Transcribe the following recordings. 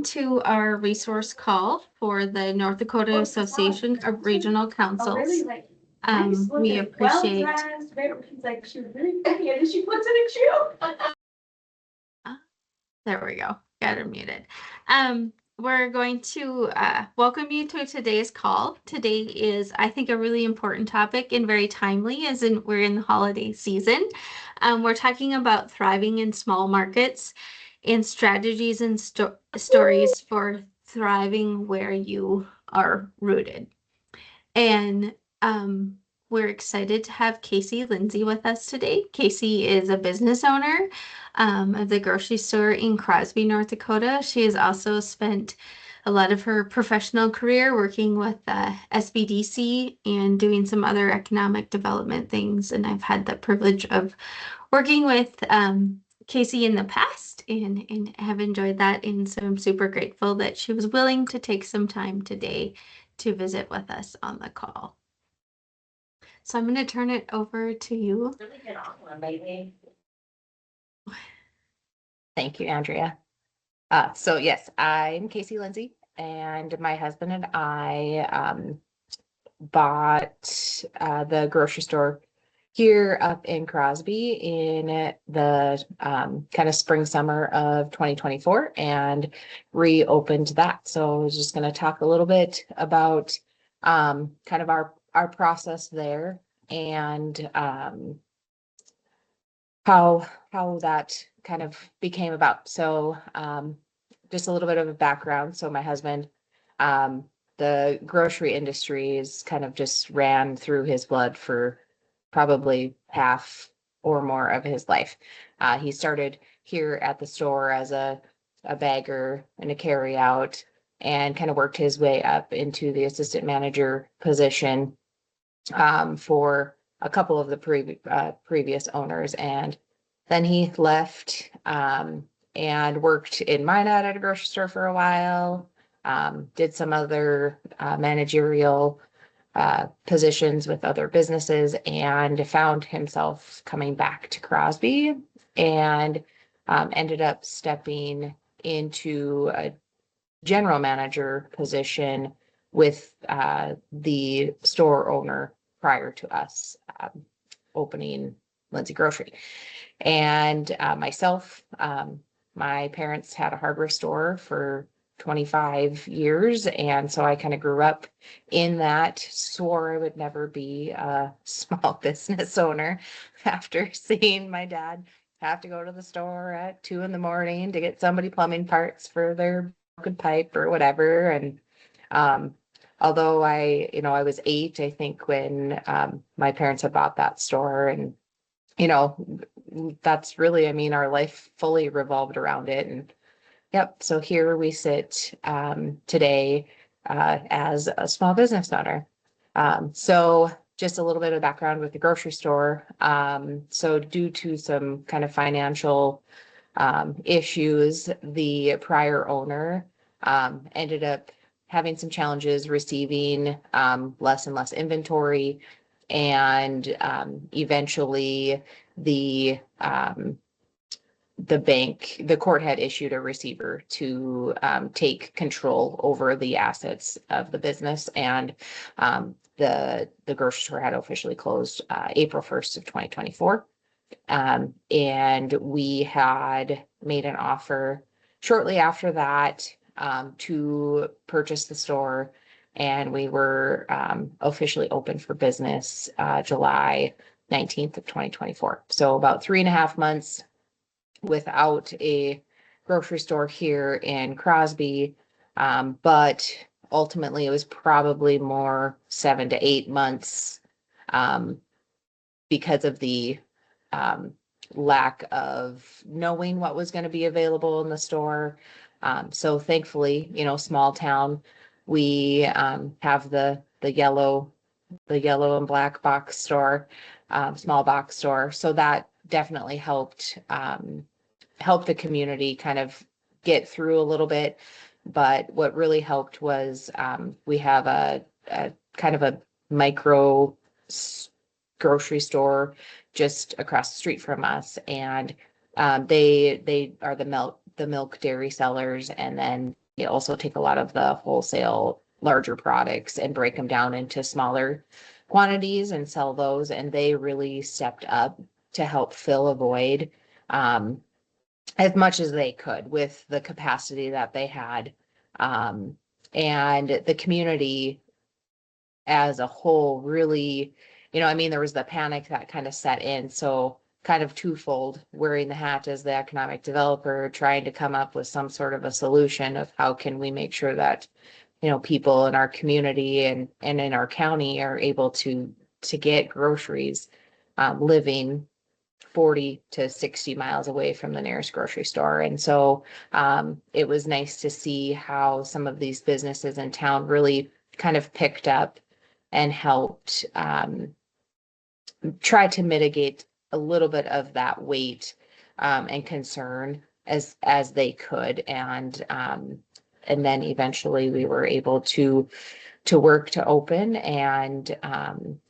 to our resource call for the North Dakota Association of Regional Councils. We appreciate. He's like, she was really funny, and she puts it in shoe. There we go. Got her muted. We're going to welcome you to today's call. Today is, I think, a really important topic and very timely, as we're in the holiday season. We're talking about thriving in small markets and strategies and stories for thriving where you are rooted. And we're excited to have KayCee Lindsey with us today. KayCee is a business owner of the grocery store in Crosby, North Dakota. She has also spent a lot of her professional career working with SBDC and doing some other economic development things. And I've had the privilege of working with KayCee in the past and have enjoyed that. And so I'm super grateful that she was willing to take some time today to visit with us on the call. So I'm going to turn it over to you. Really get on one, baby. Thank you, Andrea. So yes, I'm KayCee Lindsey, and my husband and I bought the grocery store here up in Crosby in the kind of spring, summer of 2024 and reopened that. So I was just going to talk a little bit about kind of our process there and how that kind of became about. So just a little bit of a background. So my husband, the grocery industry is kind of just ran through his blood for probably half or more of his life. He started here at the store as a bagger and a carry out and kind of worked his way up into the assistant manager position for a couple of the previous owners. And then he left and worked in Minot at a grocery store for a while, did some other managerial positions with other businesses, and found himself coming back to Crosby and ended up stepping into a general manager position with the store owner prior to us opening Lindsey Grocery. And myself, my parents had a hardware store for 25 years. And so I kind of grew up in that, swore I would never be a small business owner after seeing my dad have to go to the store at 2 a.m. to get somebody plumbing parts for their broken pipe or whatever. And although I was 8, I think, when my parents had bought that store, and that's really, our life fully revolved around it. And yep, so here we sit today as a small business owner. So just a little bit of background with the grocery store. So due to some kind of financial issues, the prior owner ended up having some challenges thinking less and less inventory. And eventually the court had issued a receiver to take control over the assets of the business, and the grocery store had officially closed April 1st of 2024. And we had made an offer shortly after that to purchase the store, and we were officially open for business July 19th of 2024. So about 3.5 months without a grocery store here in Crosby, but ultimately it was probably more 7 to 8 months because of the lack of knowing what was going to be available in the store. So thankfully, small town, we have the yellow and black box store, small box store. So that definitely helped the community kind of get through a little bit. But what really helped was we have a kind of a micro grocery store just across the street from us, and they are the milk dairy sellers, and then they also take a lot of the wholesale larger products and break them down into smaller quantities and sell those. And they really stepped up to help fill a void as much as they could with the capacity that they had. Um, and the community as a whole really, I mean, there was the panic that kind of set in. So kind of twofold, wearing the hat as the economic developer, trying to come up with some sort of a solution of how can we make sure that, people in our community and in our county are able to get groceries, living 40 to 60 miles away from the nearest grocery store. And so it was nice to see how some of these businesses in town really kind of picked up and helped try to mitigate a little bit of that weight and concern as they could. And then eventually we were able to work to open. And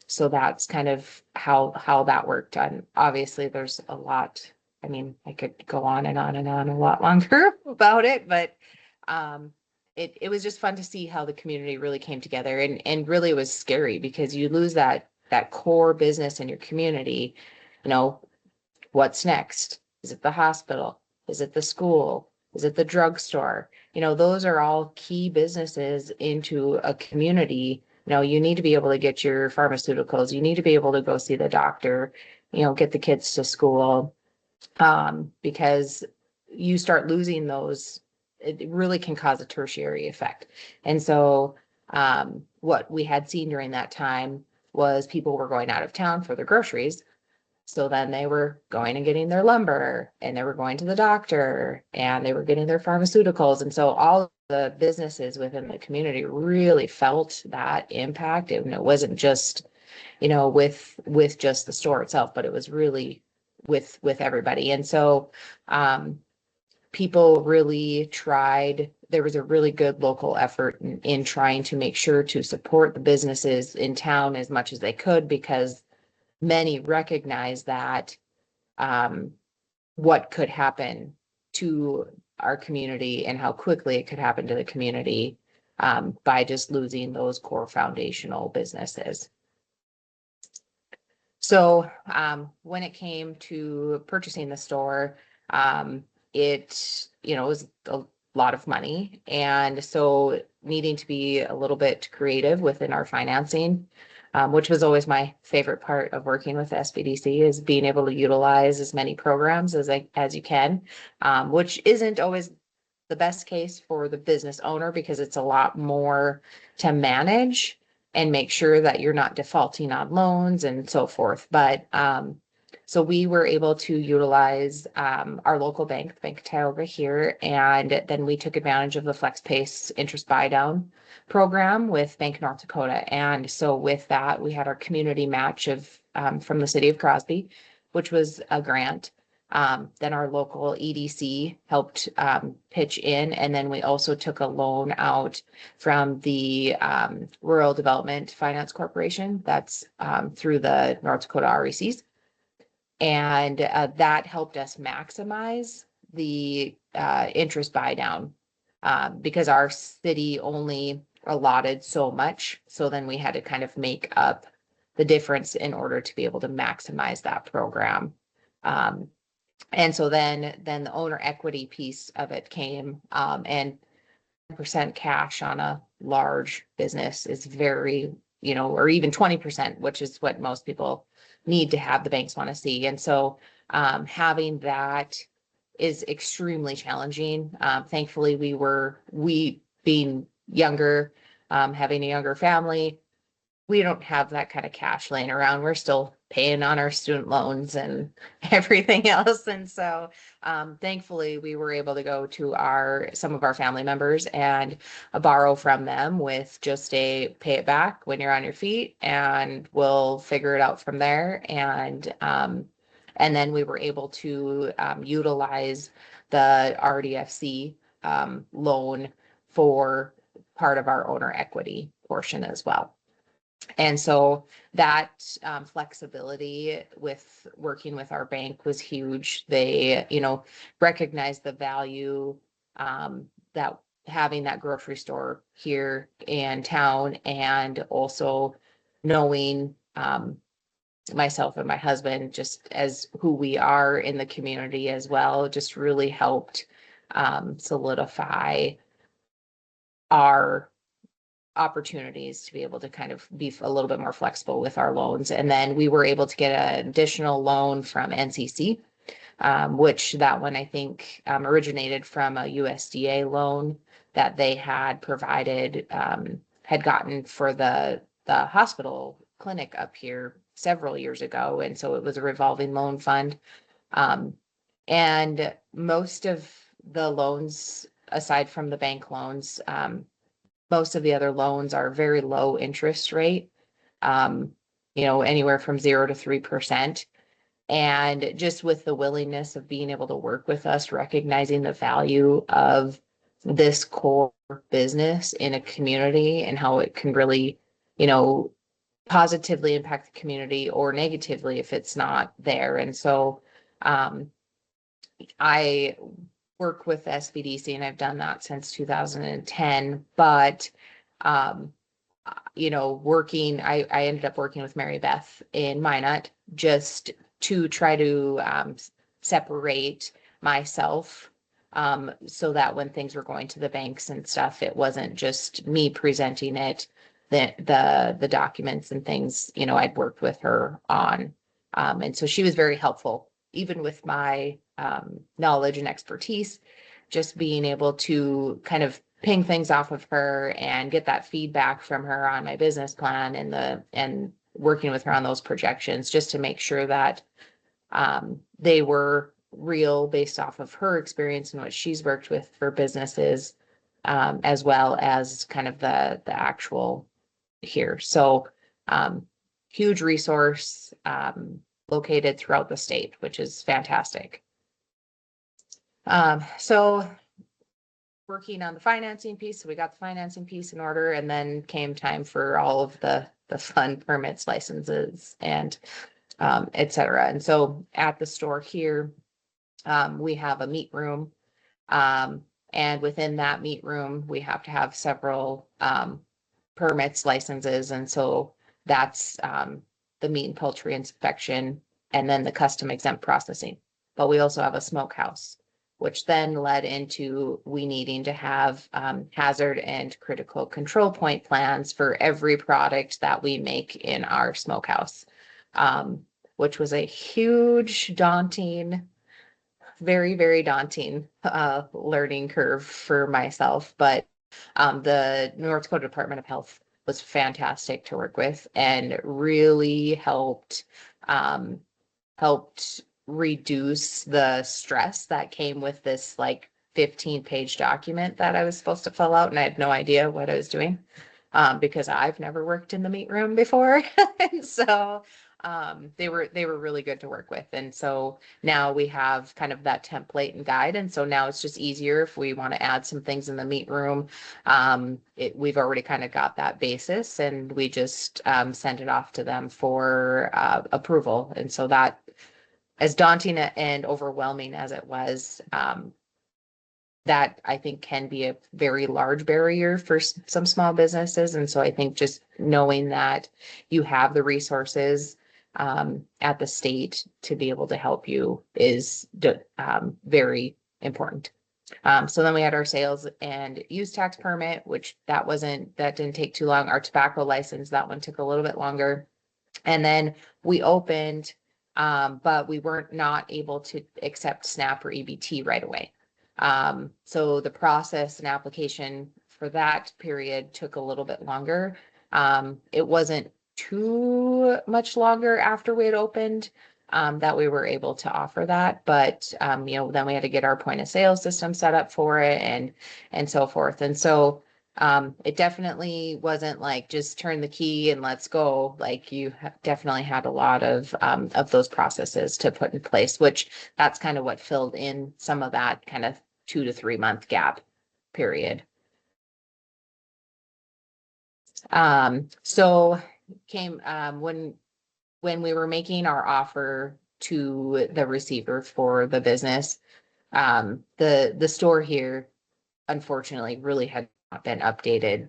so that's kind of how that worked. And obviously there's a lot, I mean, I could go on and on and on a lot longer about it, but it was just fun to see how the community really came together. And really it was scary because you lose that core business in your community. What's next? Is it the hospital? Is it the school? Is it the drugstore? Those are all key businesses into a community. You need to be able to get your pharmaceuticals. You need to be able to go see the doctor, get the kids to school. Because you start losing those, it really can cause a tertiary effect. And so, what we had seen during that time was people were going out of town for their groceries. So then they were going and getting their lumber, and they were going to the doctor, and they were getting their pharmaceuticals. And so all the businesses within the community really felt that impact. And it wasn't just, with just the store itself, but it was really with everybody. And so people really tried. There was a really good local effort in trying to make sure to support the businesses in town as much as they could, because many recognize that what could happen to our community and how quickly it could happen to the community by just losing those core foundational businesses. So when it came to purchasing the store, it was a lot of money. And so needing to be a little bit creative within our financing, which was always my favorite part of working with SBDC, is being able to utilize as many programs as you can, which isn't always the best case for the business owner because it's a lot more to manage and make sure that you're not defaulting on loans and so forth. But so we were able to utilize our local bank, the Bank of Tioga here, and then we took advantage of the FlexPace interest buy down program with Bank North Dakota. And so with that, we had our community match of from the city of Crosby, which was a grant. Then our local EDC helped pitch in, and then we also took a loan out from the Rural Development Finance Corporation. That's through the North Dakota RECs. And that helped us maximize the interest buy down because our city only allotted so much. So then we had to kind of make up the difference in order to be able to maximize that program. And so then the owner equity piece of it came, and percent cash on a large business is very, or even 20%, which is what most people need to have, the banks want to see. And so having that is extremely challenging. Thankfully, we being younger, having a younger family, we don't have that kind of cash laying around. We're still paying on our student loans and everything else. And so thankfully we were able to go to some of our family members and borrow from them with just a pay it back when you're on your feet, and we'll figure it out from there. And then we were able to utilize the RDFC loan for part of our owner equity portion as well. And so that flexibility with working with our bank was huge. They, recognized the value that having that grocery store here in town, and also knowing myself and my husband just as who we are in the community as well, just really helped solidify our opportunities to be able to kind of be a little bit more flexible with our loans. And then we were able to get an additional loan from NCC, which that one I think originated from a USDA loan that they had provided, had gotten for the hospital clinic up here several years ago. And so it was a revolving loan fund. And most of the loans, aside from the bank loans, most of the other loans are very low interest rate, anywhere from 0 to 3%. And just with the willingness of being able to work with us, recognizing the value of this core business in a community and how it can really, positively impact the community or negatively if it's not there. And so I work with SBDC, and I've done that since 2010, but I ended up working with Mary Beth in Minot just to try to separate myself, so that when things were going to the banks and stuff, it wasn't just me presenting it, the documents and things, I'd worked with her on. And so she was very helpful, even with my knowledge and expertise, just being able to kind of ping things off of her and get that feedback from her on my business plan and working with her on those projections, just to make sure that they were real based off of her experience and what she's worked with for businesses, as well as kind of the actual here. So huge resource, located throughout the state, which is fantastic. So working on the financing piece, so we got the financing piece in order, and then came time for all of the fun permits, licenses, and et cetera. And so at the store here, we have a meat room, and within that meat room, we have to have several permits, licenses, and so that's the meat and poultry inspection, and then the custom exempt processing. But we also have a smokehouse, which then led into we needing to have hazard and critical control point plans for every product that we make in our smokehouse, which was a huge, daunting, very, very daunting learning curve for myself. But the North Dakota Department of Health was fantastic to work with and really helped reduce the stress that came with this like 15-page document that I was supposed to fill out, and I had no idea what I was doing, because I've never worked in the meat room before. And so they were really good to work with. And so now we have kind of that template and guide. And so now it's just easier if we want to add some things in the meat room. We've already kind of got that basis, and we just send it off to them for approval. And so that, as daunting and overwhelming as it was, that I think can be a very large barrier for some small businesses. And so I think just knowing that you have the resources at the state to be able to help you is very important. So then we had our sales and use tax permit, which that didn't take too long. Our tobacco license, that one took a little bit longer. And then we opened, but we weren't not able to accept SNAP or EBT right away. So the process and application for that period took a little bit longer. It wasn't too much longer after we had opened, that we were able to offer that, but, then we had to get our point of sale system set up for it and so forth. And so, it definitely wasn't like just turn the key and let's go. Like you definitely had a lot of those processes to put in place, which that's kind of what filled in some of that kind of 2 to 3 month gap period. So came when we were making our offer to the receiver for the business, the store here unfortunately really had not been updated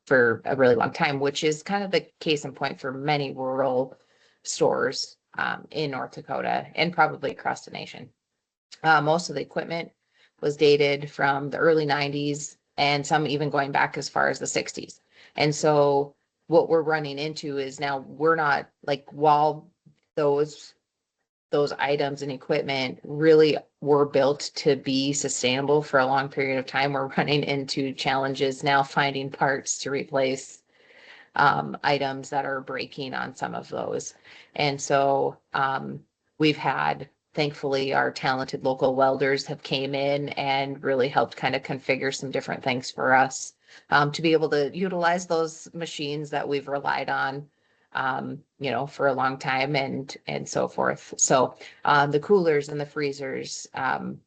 for a really long time, which is kind of the case in point for many rural stores in North Dakota and probably across the nation. Most of the equipment was dated from the early 90s and some even going back as far as the 60s. And so what we're running into is now we're not like, while those items and equipment really were built to be sustainable for a long period of time, we're running into challenges now finding parts to replace items that are breaking on some of those. And so we've had, thankfully, our talented local welders have came in and really helped kind of configure some different things for us to be able to utilize those machines that we've relied on for a long time and so forth. So the coolers and the freezers,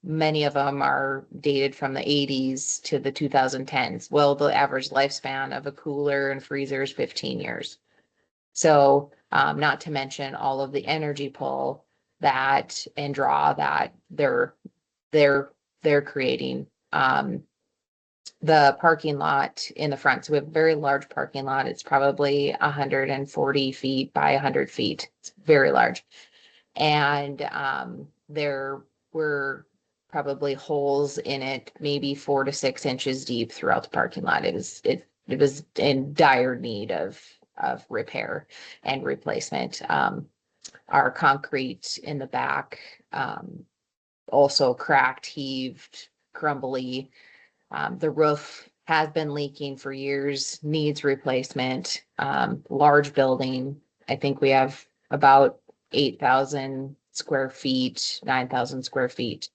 many of them are dated from the 80s to the 2010s. Well, the average lifespan of a cooler and freezer is 15 years. So not to mention all of the energy pull that and draw that they're creating. The parking lot in the front. So we have a very large parking lot. It's probably 140 feet by 100 feet. It's very large. And there were probably holes in it, maybe 4 to 6 inches deep throughout the parking lot. It was in dire need of repair and replacement. Our concrete in the back also cracked, heaved, crumbly. The roof has been leaking for years, needs replacement. Large building. I think we have about 8,000 square feet, 9,000 square feet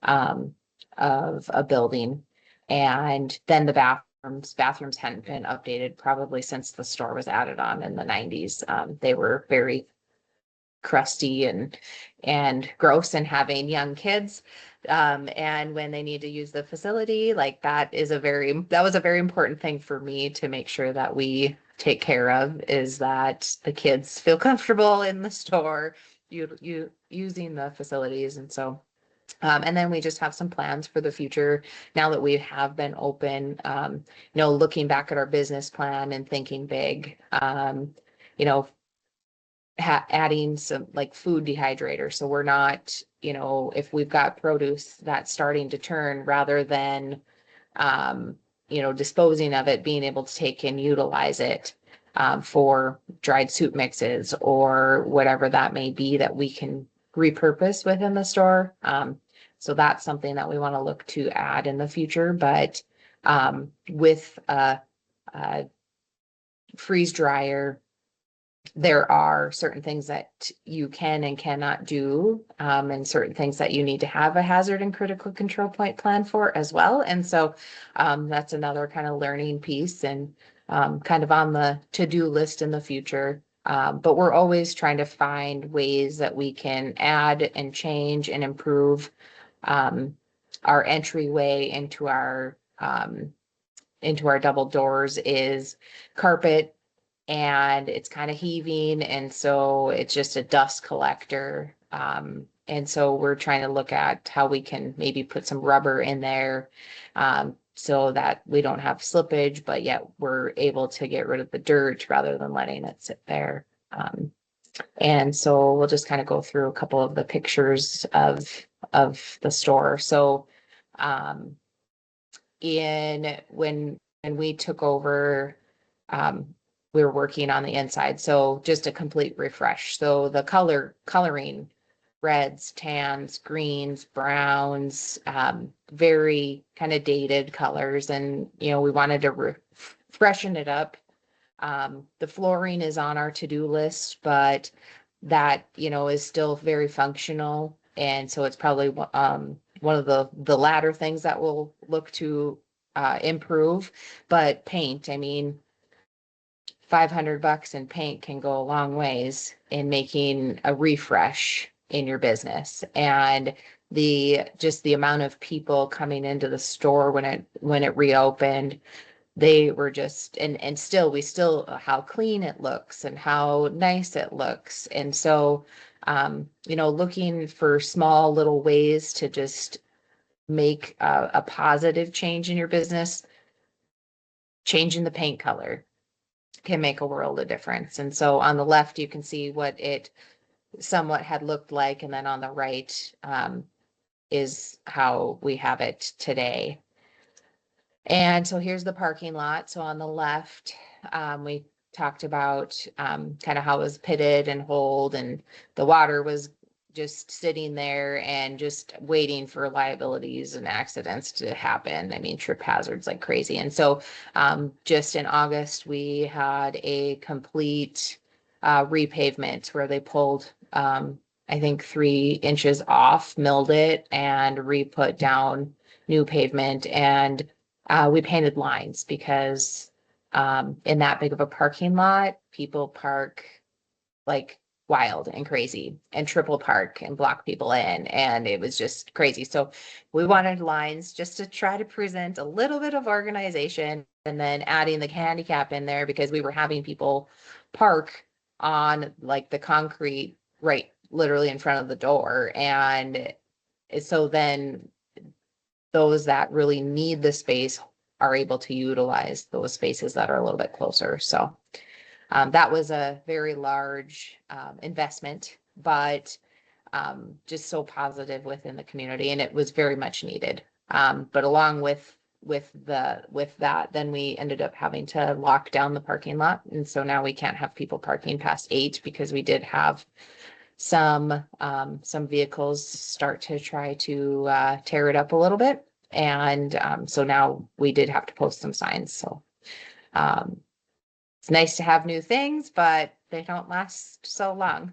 of a building. And then the bathrooms hadn't been updated probably since the store was added on in the 90s. They were very crusty and gross, and having young kids and when they need to use the facility, like that was a very important thing for me to make sure that we take care of, is that the kids feel comfortable in the store, you using the facilities. And so and then we just have some plans for the future now that we have been open, looking back at our business plan and thinking big, adding some like food dehydrator. So we're not, if we've got produce that's starting to turn, rather than, disposing of it, being able to take and utilize it for dried soup mixes or whatever that may be that we can repurpose within the store. So that's something that we want to look to add in the future. But with a freeze dryer, there are certain things that you can and cannot do, and certain things that you need to have a hazard and critical control point plan for as well. And so that's another kind of learning piece and kind of on the to-do list in the future. But we're always trying to find ways that we can add and change and improve our entryway into our double doors is carpet, and it's kind of heaving, and so it's just a dust collector. And so we're trying to look at how we can maybe put some rubber in there so that we don't have slippage, but yet we're able to get rid of the dirt rather than letting it sit there. And so we'll just kind of go through a couple of the pictures of the store. So when we took over, we were working on the inside. So just a complete refresh. So the coloring, reds, tans, greens, browns, very kind of dated colors. And, we wanted to freshen it up. The flooring is on our to-do list, but that, is still very functional. And so it's probably one of the latter things that we'll look to improve. But paint, I mean, $500 in paint can go a long ways in making a refresh in your business. And the amount of people coming into the store when it reopened, they were just, and still, how clean it looks and how nice it looks. And so, looking for small little ways to just make a positive change in your business, changing the paint color can make a world of difference. And so on the left, you can see what it somewhat had looked like. And then on the right, is how we have it today. And so here's the parking lot. So on the left, we talked about kind of how it was pitted and holed, and the water was just sitting there and just waiting for liabilities and accidents to happen. I mean, trip hazards like crazy. And so just in August, we had a complete repavement where they pulled, I think, 3 inches off, milled it, and re-put down new pavement. And we painted lines because in that big of a parking lot, people park like wild and crazy and triple park and block people in. And it was just crazy. So we wanted lines just to try to present a little bit of organization, and then adding the handicap in there because we were having people park on like the concrete right literally in front of the door. And so then those that really need the space are able to utilize those spaces that are a little bit closer. So that was a very large investment, but just so positive within the community, and it was very much needed. But along with that, then we ended up having to lock down the parking lot, and so now we can't have people parking past 8 because we did have some vehicles start to try to tear it up a little bit. And so now we did have to post some signs. So it's nice to have new things, but they don't last so long.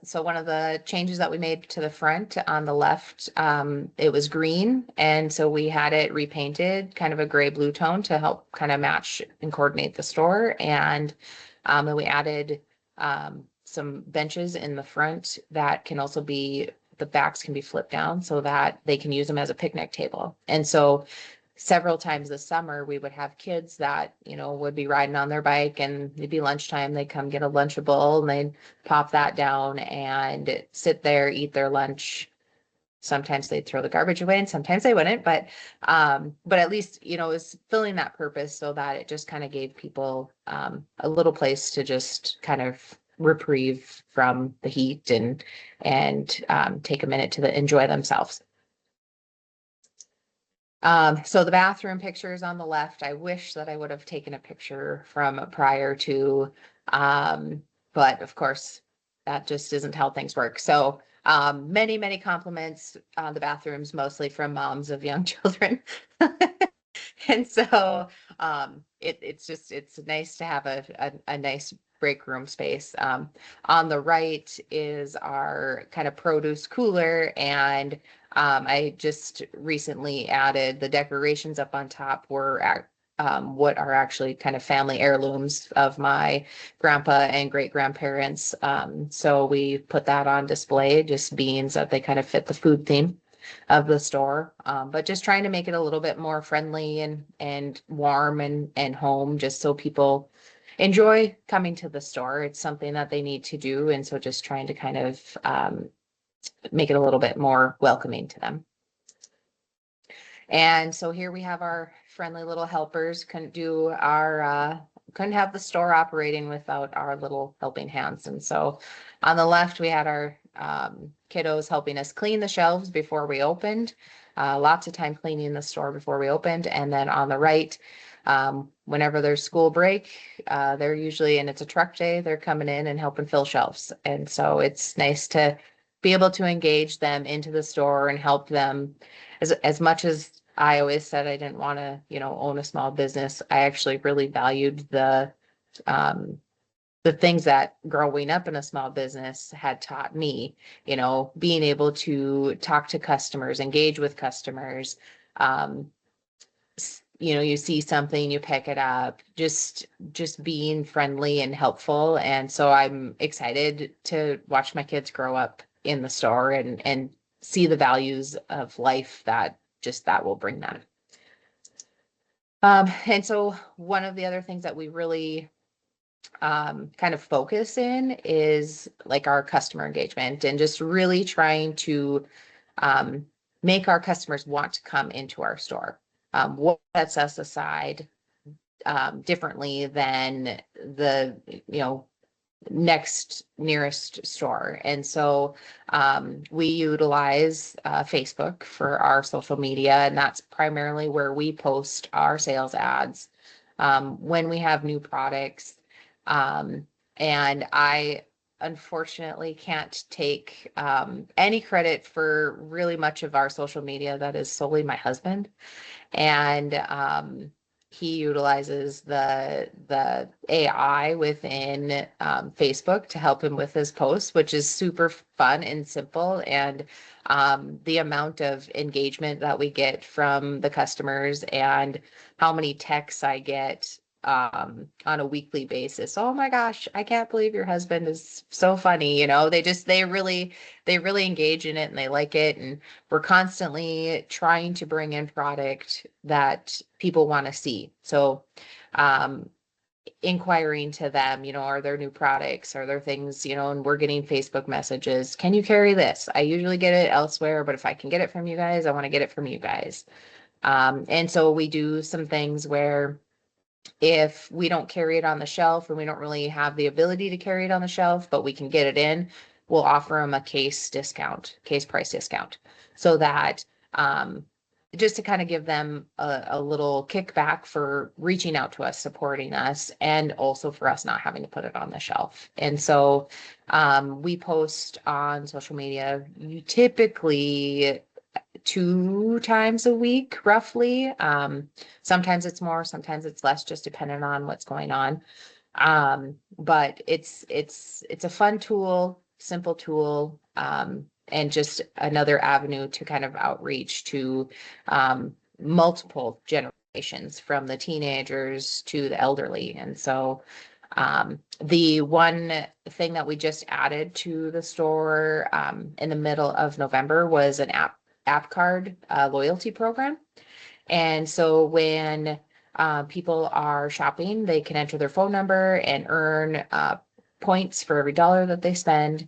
So one of the changes that we made to the front on the left, it was green. And so we had it repainted kind of a gray blue tone to help kind of match and coordinate the store. And then we added some benches in the front that can also be, the backs can be flipped down so that they can use them as a picnic table. And so several times this summer, we would have kids that, would be riding on their bike, and it'd be lunchtime. They'd come get a Lunchable and they'd pop that down and sit there, eat their lunch. Sometimes they'd throw the garbage away and sometimes they wouldn't, but at least, it was filling that purpose so that it just kind of gave people a little place to just kind of reprieve from the heat and take a minute to enjoy themselves. So the bathroom picture is on the left. I wish that I would have taken a picture from prior to, but of course that just isn't how things work. So many compliments on the bathrooms, mostly from moms of young children. And so it's nice to have a nice break room space. On the right is our kind of produce cooler, and I just recently added the decorations up on top were what are actually kind of family heirlooms of my grandpa and great grandparents. So we put that on display, just beans that they kind of fit the food theme of the store, but just trying to make it a little bit more friendly and warm and home, just so people enjoy coming to the store. It's something that they need to do, and so just trying to kind of make it a little bit more welcoming to them. And so here we have our friendly little helpers. Couldn't have the store operating without our little helping hands. And so on the left, we had our kiddos helping us clean the shelves before we opened. Lots of time cleaning the store before we opened. And then on the right, whenever there's school break, they're usually, and it's a truck day, they're coming in and helping fill shelves. And so it's nice to be able to engage them into the store and help them. As much as I always said I didn't want to, own a small business, I actually really valued the things that growing up in a small business had taught me, being able to talk to customers, engage with customers. You see something, you pick it up, just being friendly and helpful. And so I'm excited to watch my kids grow up in the store and see the values of life that will bring them. And so one of the other things that we really kind of focus in is like our customer engagement, and just really trying to make our customers want to come into our store. What sets us aside differently than the, next nearest store. And so we utilize Facebook for our social media, and that's primarily where we post our sales ads when we have new products. And I unfortunately can't take any credit for really much of our social media. That is solely my husband. And he utilizes the AI within Facebook to help him with his posts, which is super fun and simple. And the amount of engagement that we get from the customers and how many texts I get on a weekly basis. Oh my gosh, I can't believe your husband is so funny. They really engage in it and they like it. And we're constantly trying to bring in product that people want to see. So, inquiring to them, are there new products? Are there things, and we're getting Facebook messages. Can you carry this? I usually get it elsewhere, but if I can get it from you guys, I want to get it from you guys. And so we do some things where if we don't carry it on the shelf and we don't really have the ability to carry it on the shelf, but we can get it in, we'll offer them a case price discount. So that just to kind of give them a little kickback for reaching out to us, supporting us, and also for us not having to put it on the shelf. And so we post on social media typically 2 times a week, roughly. Sometimes it's more, sometimes it's less, just depending on what's going on. But it's a fun tool, simple tool, and just another avenue to kind of outreach to multiple generations, from the teenagers to the elderly. And so the one thing that we just added to the store in the middle of November was an app card loyalty program. And so when people are shopping, they can enter their phone number and earn points for every dollar that they spend.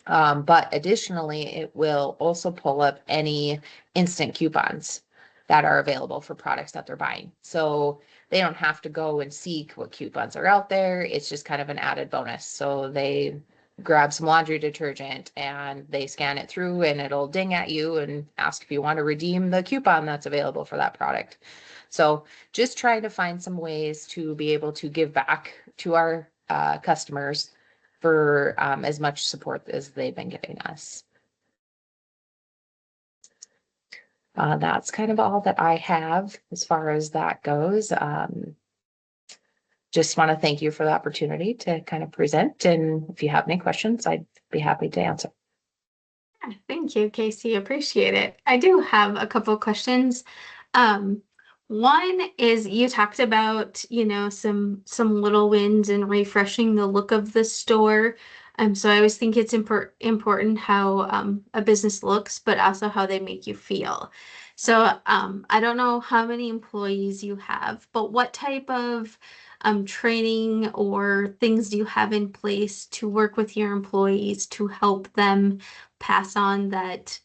But additionally, it will also pull up any instant coupons that are available for products that they're buying. So they don't have to go and seek what coupons are out there. It's just kind of an added bonus. So they grab some laundry detergent and they scan it through and it'll ding at you and ask if you want to redeem the coupon that's available for that product. So just trying to find some ways to be able to give back to our customers for as much support as they've been giving us. That's kind of all that I have as far as that goes. Just want to thank you for the opportunity to kind of present. And if you have any questions, I'd be happy to answer. Yeah, thank you, KayCee. Appreciate it. I do have a couple of questions. One is you talked about, some little wins and refreshing the look of the store. So I always think it's important how a business looks, but also how they make you feel. So I don't know how many employees you have, but what type of training or things do you have in place to work with your employees to help them pass on that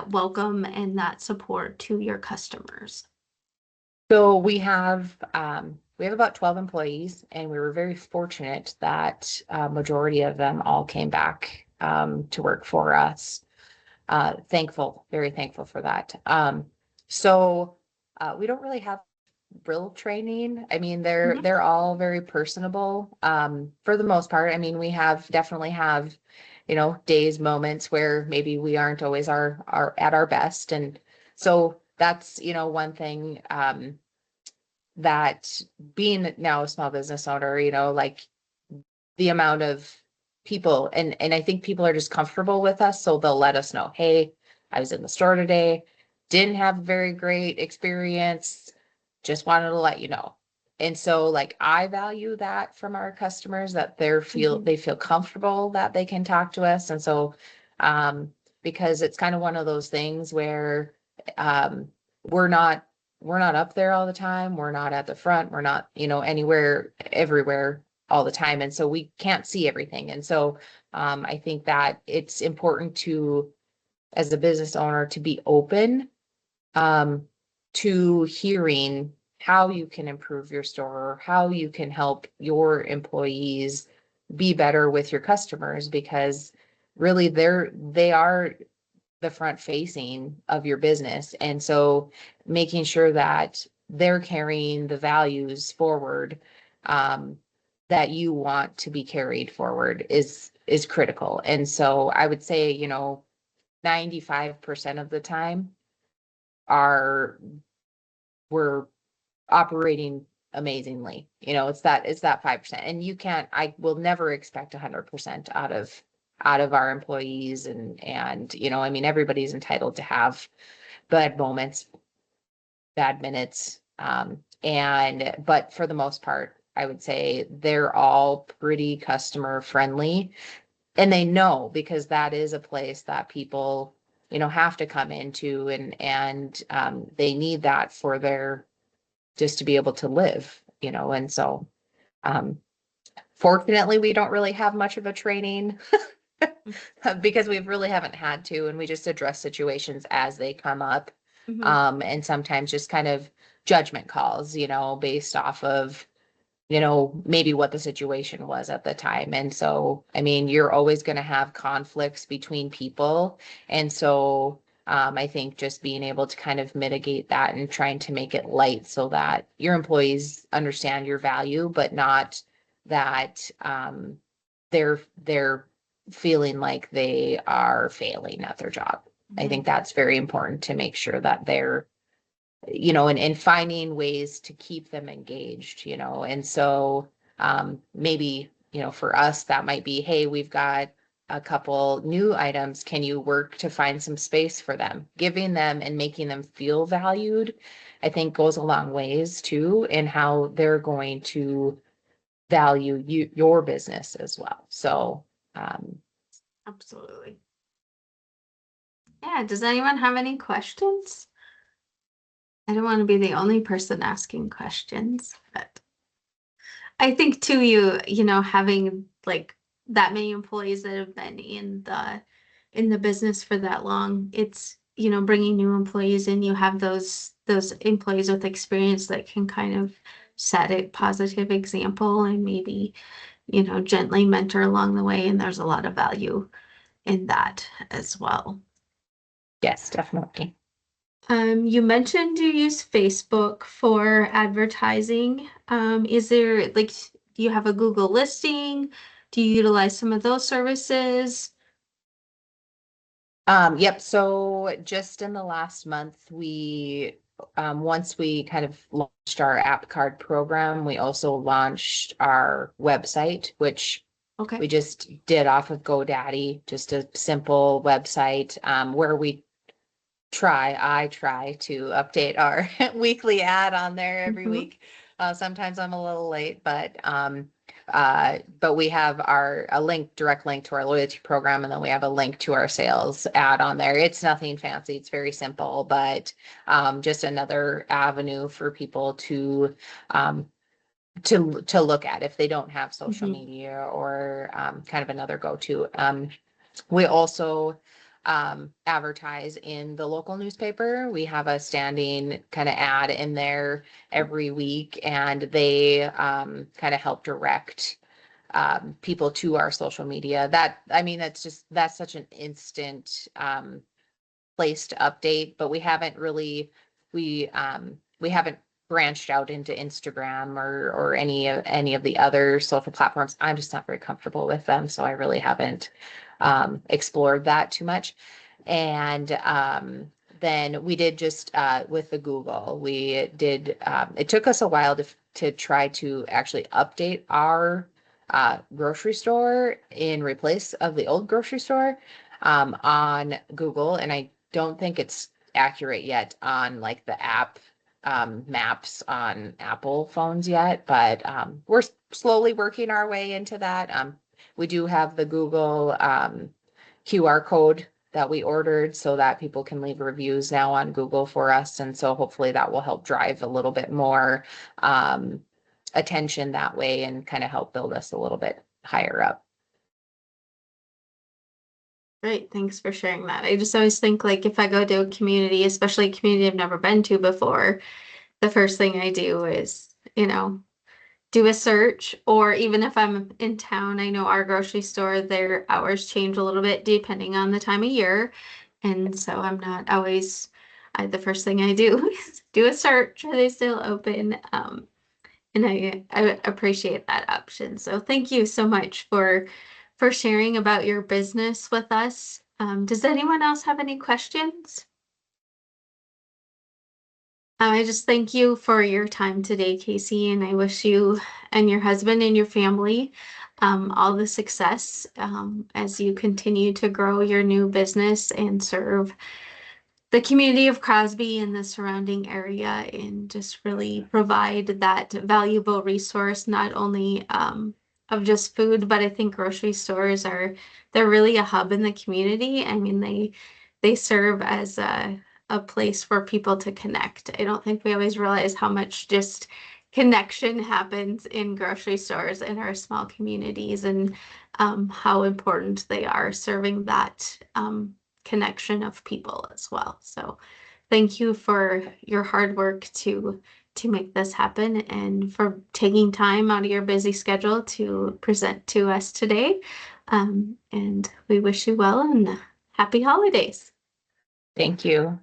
welcome and that support to your customers? So we have about 12 employees, and we were very fortunate that majority of them all came back to work for us. Very thankful for that. So we don't really have real training. I mean, they're all very personable for the most part. I mean, we definitely have, days, moments where maybe we aren't always our at our best. And so that's, one thing that being now a small business owner, like the amount of people, and I think people are just comfortable with us. So they'll let us know, hey, I was in the store today, didn't have a very great experience, just wanted to let you know. And so like I value that from our customers, that they feel comfortable that they can talk to us. And so because it's kind of one of those things where we're not up there all the time, we're not at the front, we're not, anywhere, everywhere all the time. And so we can't see everything. And so I think that it's important to as a business owner to be open to hearing how you can improve your store, how you can help your employees be better with your customers, because really they are the front facing of your business. And so making sure that they're carrying the values forward that you want to be carried forward is critical. And so I would say, 95% of the time are we're operating amazingly. It's that 5%. And I will never expect 100% out of our employees. And I mean, everybody's entitled to have bad moments, bad minutes. But for the most part, I would say they're all pretty customer friendly, and they know, because that is a place that people, have to come into, and they need that for their, just to be able to live, and so, um, fortunately, we don't really have much of a training because we really haven't had to, and we just address situations as they come up. And sometimes just kind of judgment calls, based off of, maybe what the situation was at the time. And so, I mean, you're always going to have conflicts between people. And so, I think just being able to kind of mitigate that and trying to make it light so that your employees understand your value, but not that, they're feeling like they are failing at their job. I think that's very important to make sure that they're, and finding ways to keep them engaged, and so, maybe, for us, that might be, hey, we've got a couple new items. Can you work to find some space for them? Giving them and making them feel valued, I think goes a long ways too, in how they're going to value your business as well. So, Absolutely. Yeah, does anyone have any questions? I don't want to be the only person asking questions, but I think too, having like that many employees that have been in the business for that long, it's, bringing new employees in, you have those employees with experience that can kind of set a positive example and maybe, gently mentor along the way, and there's a lot of value in that as well. yes, definitely. You mentioned you use Facebook for advertising. Is there like, do you have a Google listing? Do you utilize some of those services? Yep. So just in the last month, once we kind of launched our app card program, we also launched our website, which Okay. we just did off of GoDaddy, just a simple website, where I try to update our weekly ad on there every Mhm. week. Sometimes I'm a little late, but we have a direct link to our loyalty program, and then we have a link to our sales ad on there. It's nothing fancy. It's very simple, but just another avenue for people um, to look at if they don't have social Mhm. media, or kind of another go-to. We also advertise in the local newspaper. We have a standing kind of ad in there every week, and they kind of help direct people to our social media. I mean, that's such an instant place to update, but we haven't branched out into Instagram or any of the other social platforms. I'm just not very comfortable with them, so I really haven't explored that too much. And then we did just with the Google, we did. It took us a while to try to actually update our grocery store in replace of the old grocery store on Google, and I don't think it's accurate yet on like the app maps on Apple phones yet, but we're slowly working our way into that. We do have the Google QR code that we ordered so that people can leave reviews now on Google for us. And so hopefully that will help drive a little bit more attention that way, and kind of help build us a little bit higher up. Great, thanks for sharing that. I just always think like if I go to a community, especially a community I've never been to before, the first thing I do is, do a search, or even if I'm in town, I know our grocery store, their hours change a little bit depending on the time of year. And so I'm not always, the first thing I do is do a search. Are they still open? And I appreciate that option. So thank you so much for sharing about your business with us. Does anyone else have any questions? I just thank you for your time today, KayCee, and I wish you and your husband and your family all the success as you continue to grow your new business and serve the community of Crosby and the surrounding area, and just really provide that valuable resource, not only of just food, but I think grocery stores they're really a hub in the community. I mean, they serve as a place for people to connect. I don't think we always realize how much just connection happens in grocery stores in our small communities, and how important they are serving that connection of people as well. So thank you for your hard work to make this happen, and for taking time out of your busy schedule to present to us today. And we wish you well and happy holidays. Thank you.